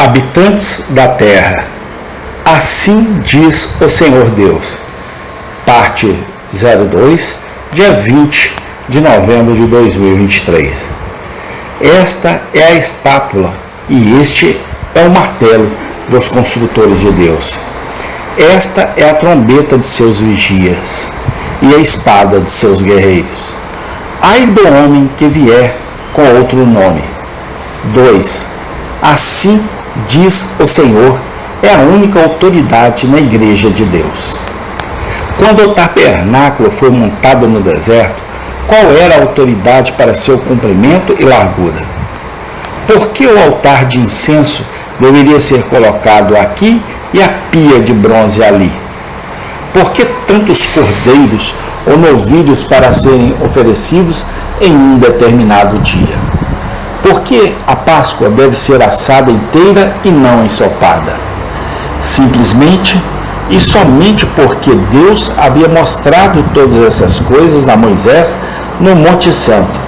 Habitantes da terra, assim diz o Senhor Deus. Parte 02, dia 20 de novembro de 2023. Esta é a espátula e este é o martelo dos construtores de Deus. Esta é a trombeta de seus vigias e a espada de seus guerreiros. Ai do homem que vier com outro nome. 2. Assim diz o Senhor, é a única autoridade na igreja de Deus. Quando o tabernáculo foi montado no deserto, qual era a autoridade para seu comprimento e largura? Por que o altar de incenso deveria ser colocado aqui e a pia de bronze ali? Por que tantos cordeiros ou novilhos para serem oferecidos em um determinado dia? Por que a Páscoa deve ser assada inteira e não ensopada? Simplesmente e somente porque Deus havia mostrado todas essas coisas a Moisés no Monte Santo,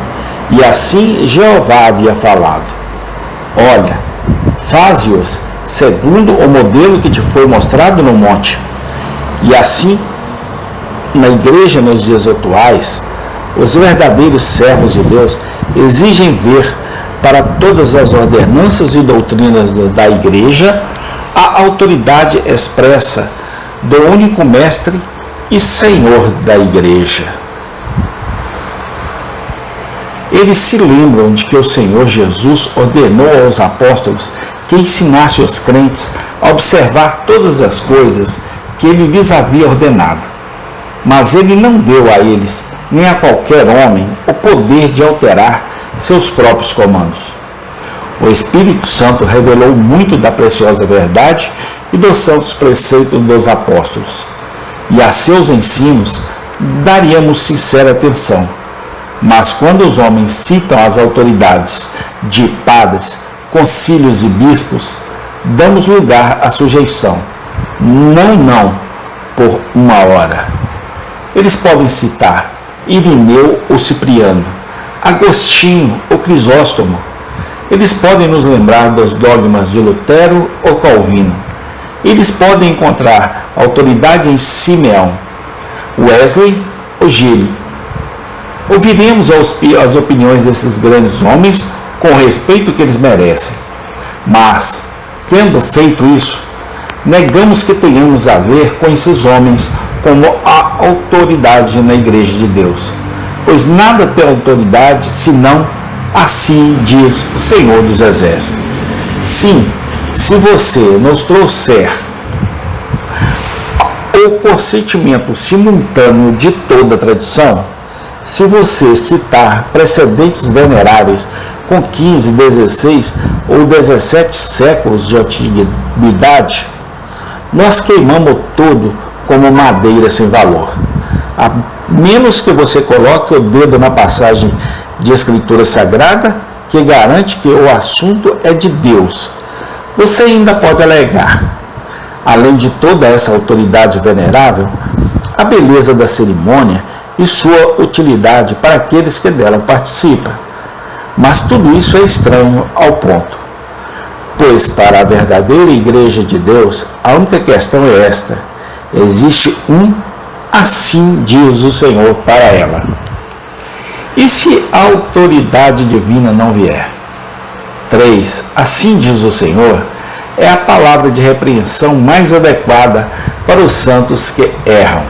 e assim Jeová havia falado: olha, faze-os segundo o modelo que te foi mostrado no monte. E assim, na igreja nos dias atuais, os verdadeiros servos de Deus exigem ver para todas as ordenanças e doutrinas da igreja a autoridade expressa do único mestre e senhor da igreja. Eles se lembram de que o Senhor Jesus ordenou aos apóstolos que ensinasse os crentes a observar todas as coisas que ele lhes havia ordenado. Mas ele não deu a eles, nem a qualquer homem, o poder de alterar seus próprios comandos. O Espírito Santo revelou muito da preciosa verdade e dos santos preceitos dos apóstolos, e a seus ensinos daríamos sincera atenção. Mas quando os homens citam as autoridades de padres, concílios e bispos, damos lugar à sujeição. Não, por uma hora. Eles podem citar Irineu ou Cipriano, Agostinho ou Crisóstomo. Eles podem nos lembrar dos dogmas de Lutero ou Calvino. Eles podem encontrar autoridade em Simeão, Wesley ou Gile. Ouviremos as opiniões desses grandes homens com o respeito que eles merecem. Mas, tendo feito isso, negamos que tenhamos a ver com esses homens como a autoridade na igreja de Deus. Pois nada tem autoridade senão assim diz o Senhor dos Exércitos. Sim, se você nos trouxer o consentimento simultâneo de toda a tradição, se você citar precedentes veneráveis com 15, 16 ou 17 séculos de antiguidade, nós queimamos tudo como madeira sem valor. A menos que você coloque o dedo na passagem de escritura sagrada que garante que o assunto é de Deus, você ainda pode alegar, além de toda essa autoridade venerável, a beleza da cerimônia e sua utilidade para aqueles que dela participam. Mas tudo isso é estranho ao ponto, pois para a verdadeira igreja de Deus, a única questão é esta: existe assim diz o Senhor para ela. E se a autoridade divina não vier? 3. Assim diz o Senhor, é a palavra de repreensão mais adequada para os santos que erram.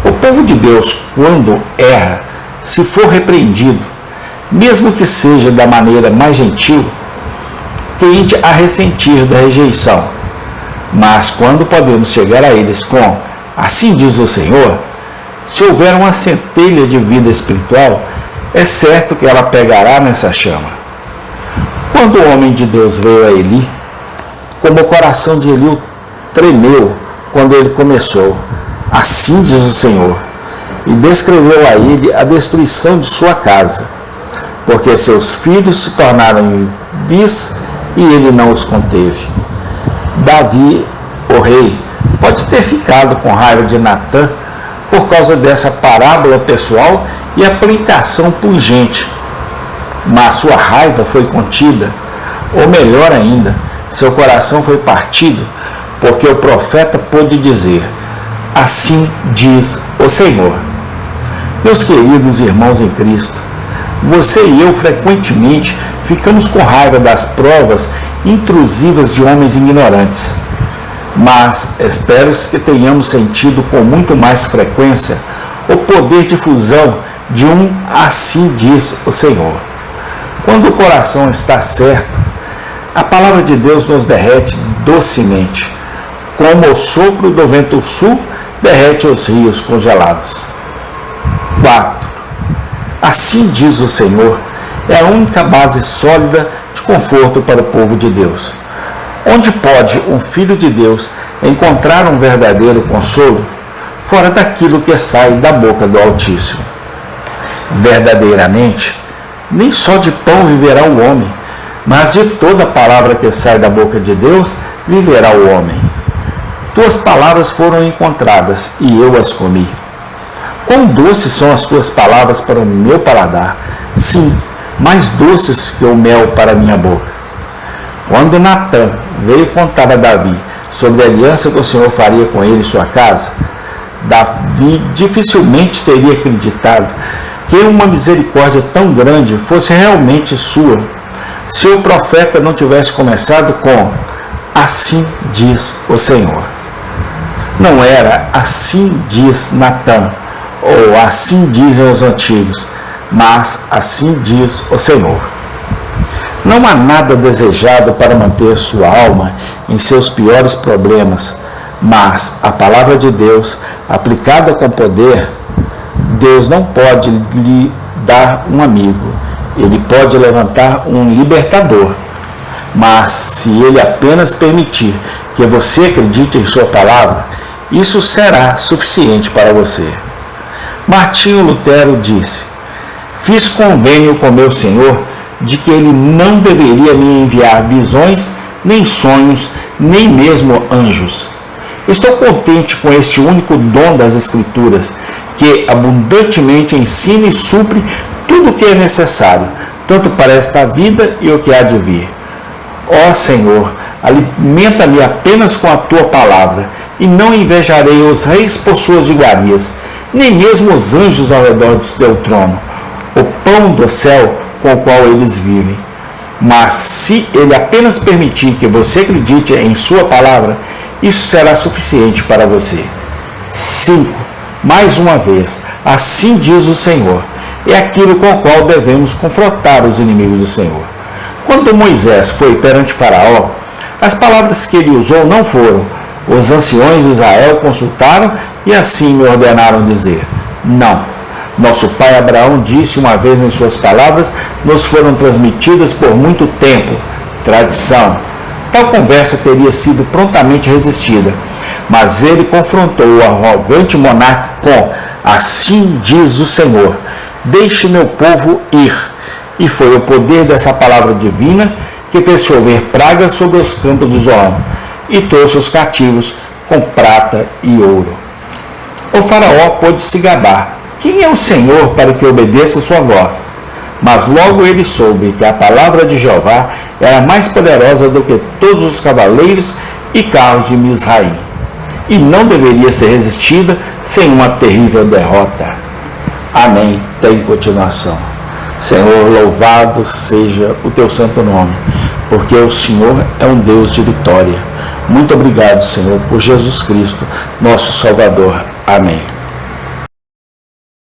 O povo de Deus, quando erra, se for repreendido, mesmo que seja da maneira mais gentil, tende a ressentir da rejeição. Mas quando podemos chegar a eles com assim diz o Senhor, se houver uma centelha de vida espiritual, é certo que ela pegará nessa chama. Quando o homem de Deus veio a Eli, como o coração de Eli tremeu quando ele começou, assim diz o Senhor, e descreveu a ele a destruição de sua casa, porque seus filhos se tornaram vis e ele não os conteve. Davi, o rei, pode ter ficado com raiva de Natã por causa dessa parábola pessoal e aplicação pungente, mas sua raiva foi contida, ou melhor ainda, Seu coração foi partido, porque o profeta pôde dizer: assim diz o Senhor. Meus queridos irmãos em Cristo, você e eu frequentemente ficamos com raiva das provas intrusivas de homens ignorantes. Mas espero que tenhamos sentido com muito mais frequência o poder de fusão de um assim diz o Senhor. Quando o coração está certo, a palavra de Deus nos derrete docemente, como o sopro do vento sul derrete os rios congelados. 4. Assim diz o Senhor é a única base sólida de conforto para o povo de Deus. Onde pode um filho de Deus encontrar um verdadeiro consolo? Fora daquilo que sai da boca do Altíssimo. Verdadeiramente, nem só de pão viverá o homem, mas de toda palavra que sai da boca de Deus viverá o homem. Tuas palavras foram encontradas e eu as comi. Quão doces são as tuas palavras para o meu paladar, sim, mais doces que o mel para a minha boca. Quando Natã veio contar a Davi sobre a aliança que o Senhor faria com ele e sua casa, Davi dificilmente teria acreditado que uma misericórdia tão grande fosse realmente sua, se o profeta não tivesse começado com assim diz o Senhor. Não era assim diz Natã, ou assim dizem os antigos, mas assim diz o Senhor. Não há nada desejado para manter sua alma em seus piores problemas, mas a palavra de Deus, aplicada com poder, Deus não pode lhe dar um amigo, ele pode levantar um libertador, mas se ele apenas permitir que você acredite em sua palavra, isso será suficiente para você. Martinho Lutero disse: fiz convênio com meu Senhor de que ele não deveria me enviar visões, nem sonhos, nem mesmo anjos. Estou contente com este único dom das Escrituras, que abundantemente ensina e supre tudo o que é necessário, tanto para esta vida e o que há de vir. Ó Senhor, alimenta-me apenas com a tua palavra, e não invejarei os reis por suas iguarias, nem mesmo os anjos ao redor do teu trono, o pão do céu com o qual eles vivem. Mas se ele apenas permitir que você acredite em sua palavra, isso será suficiente para você. 5. Mais uma vez, assim diz o Senhor, é aquilo com o qual devemos confrontar os inimigos do Senhor. Quando Moisés foi perante Faraó, as palavras que ele usou não foram: os anciões de Israel consultaram e assim me ordenaram dizer. Não. Nosso pai Abraão disse uma vez em suas palavras, nos foram transmitidas por muito tempo. Tradição. Tal conversa teria sido prontamente resistida, mas ele confrontou o arrogante monarca com: assim diz o Senhor, deixe meu povo ir. E foi o poder dessa palavra divina que fez chover pragas sobre os campos de Zoão e trouxe os cativos com prata e ouro. O faraó pôde se gabar: quem é o Senhor para que obedeça sua voz? Mas logo ele soube que a palavra de Jeová era mais poderosa do que todos os cavaleiros e carros de Misraim, e não deveria ser resistida sem uma terrível derrota. Amém. Tem continuação. Senhor, louvado seja o teu santo nome, porque o Senhor é um Deus de vitória. Muito obrigado, Senhor, por Jesus Cristo, nosso Salvador. Amém.